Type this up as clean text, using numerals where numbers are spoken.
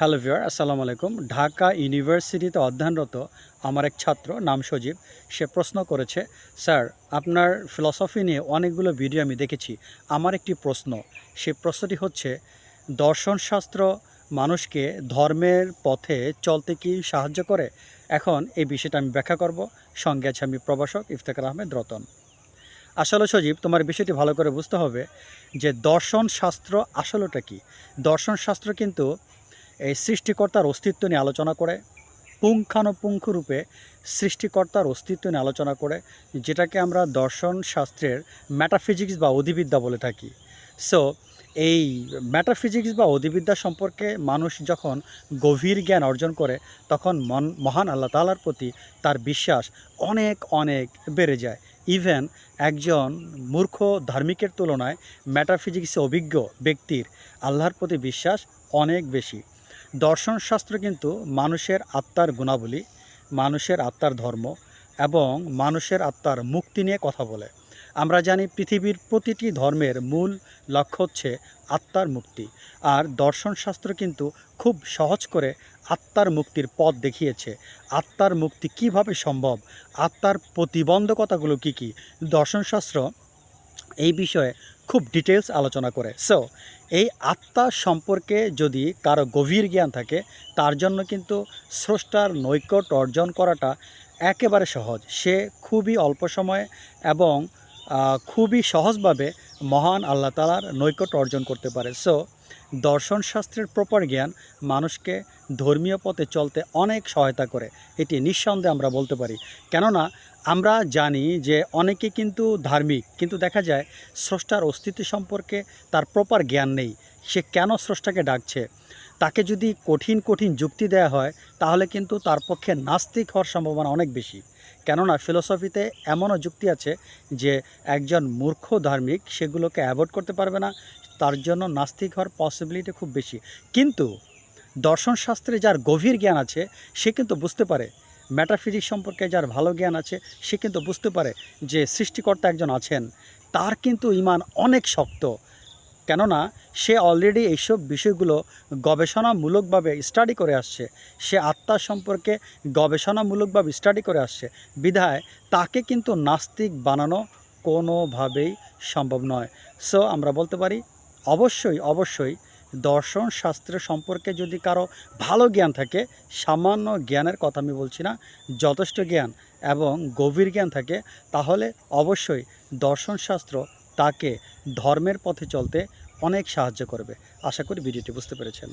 Hello viewer, আসসালামু আলাইকুম। ঢাকা ইউনিভার্সিটিতে অধ্যয়নরত আমার এক ছাত্র নাম সজীব। সে প্রশ্ন করেছে, স্যার আপনার ফিলসফি নিয়ে অনেকগুলো ভিডিও আমি দেখেছি। আমার একটি প্রশ্ন, সে প্রশ্নটি হচ্ছে দর্শনশাস্ত্র মানুষকে ধর্মের পথে চলতে কি সাহায্য করে? এখন এই বিষয়টা আমি ব্যাখ্যা করব। সঙ্গে আছে আমি প্রভাষক ইফতেখার আহমেদ রতন। আসলে সজীব, তোমার বিষয়টি ভালো করে বুঝতে হবে যে দর্শনশাস্ত্র আসলেটা কি। দর্শনশাস্ত্র কিন্তু এই সৃষ্টিকর্তার অস্তিত্ব নিয়ে আলোচনা করে, পুঙ্খানুপুঙ্খ রূপে সৃষ্টিকর্তার অস্তিত্ব নিয়ে আলোচনা করে, যেটাকে আমরা দর্শন শাস্ত্রের ম্যাটাফিজিক্স বা অধিবিদ্যা বলে থাকি। সো এই ম্যাটাফিজিক্স বা অধিবিদ্যা সম্পর্কে মানুষ যখন গভীর জ্ঞান অর্জন করে, তখন মহান আল্লাহ তাআলার প্রতি তার বিশ্বাস অনেক অনেক বেড়ে যায়। ইভেন একজন মূর্খ ধার্মিকের তুলনায় ম্যাটাফিজিক্সে অভিজ্ঞ ব্যক্তির আল্লাহর প্রতি বিশ্বাস অনেক বেশি। দর্শনশাস্ত্র কিন্তু মানুষের আত্মার গুণাবলী, মানুষের আত্মার ধর্ম এবং মানুষের আত্মার মুক্তি নিয়ে কথা বলে। আমরা জানি পৃথিবীর প্রতিটি ধর্মের মূল লক্ষ্য হচ্ছে আত্মার মুক্তি, আর দর্শনশাস্ত্র কিন্তু খুব সহজ করে আত্মার মুক্তির পথ দেখিয়েছে। আত্মার মুক্তি কিভাবে সম্ভব, আত্মার প্রতিবন্ধকতাগুলো কী কী, দর্শনশাস্ত্র এই বিষয়ে খুব ডিটেলস আলোচনা করে। সো এই আত্মা সম্পর্কে যদি কারো গভীর জ্ঞান থাকে, তার জন্য কিন্তু স্রষ্টার নৈকট্য অর্জন করাটা একেবারে সহজ। সে খুবই অল্প সময়ে এবং খুবই সহজভাবে মহান আল্লাহ তাআলার নৈকট্য অর্জন করতে পারে। সো দর্শনশাস্ত্রের প্রপার জ্ঞান মানুষকে ধর্মীয় পথে চলতে অনেক সহায়তা করে, এটি নিঃসন্দেহে আমরা বলতে পারি। কেননা আমরা জানি যে অনেকে কিন্তু ধার্মিক, কিন্তু দেখা যায় স্রষ্টার অস্তিত্ব সম্পর্কে তার প্রপার জ্ঞান নেই। সে কেন স্রষ্টাকে ডাকছে, তাকে যদি কঠিন কঠিন যুক্তি দেওয়া হয়, তাহলে কিন্তু তার পক্ষে নাস্তিক হওয়ার সম্ভাবনা অনেক বেশি। কেননা ফিলোসফিতে এমনও যুক্তি আছে যে একজন মূর্খ ধার্মিক সেগুলোকে অ্যাভয়েড করতে পারবে না, তার জন্য নাস্তিক হওয়ার পসিবিলিটি খুব বেশি। কিন্তু দর্শনশাস্ত্রে যার গভীর জ্ঞান আছে, সে কিন্তু বুঝতে পারে, ম্যাটাফিজিক্স সম্পর্কে যার ভালো জ্ঞান আছে, সে কিন্তু বুঝতে পারে যে সৃষ্টিকর্তা একজন আছেন। তার কিন্তু ঈমান অনেক শক্ত, কেননা সে অলরেডি এইসব বিষয়গুলো গবেষণামূলকভাবে স্টাডি করে আসছে। সে আত্মা সম্পর্কে গবেষণামূলকভাবে স্টাডি করে আসছে, বিধায় তাকে কিন্তু নাস্তিক বানানো কোনোভাবেই সম্ভব নয়। সো আমরা বলতে পারি অবশ্যই অবশ্যই দর্শন শাস্ত্র সম্পর্কে যদি কারো ভালো জ্ঞান থাকে, সামান্য জ্ঞানের কথা আমি বলছি না, যথেষ্ট জ্ঞান এবং গভীর জ্ঞান থাকে, তাহলে অবশ্যই দর্শনশাস্ত্র তাকে ধর্মের পথে চলতে অনেক সাহায্য করবে। আশা করি ভিডিওটি বুঝতে পেরেছেন।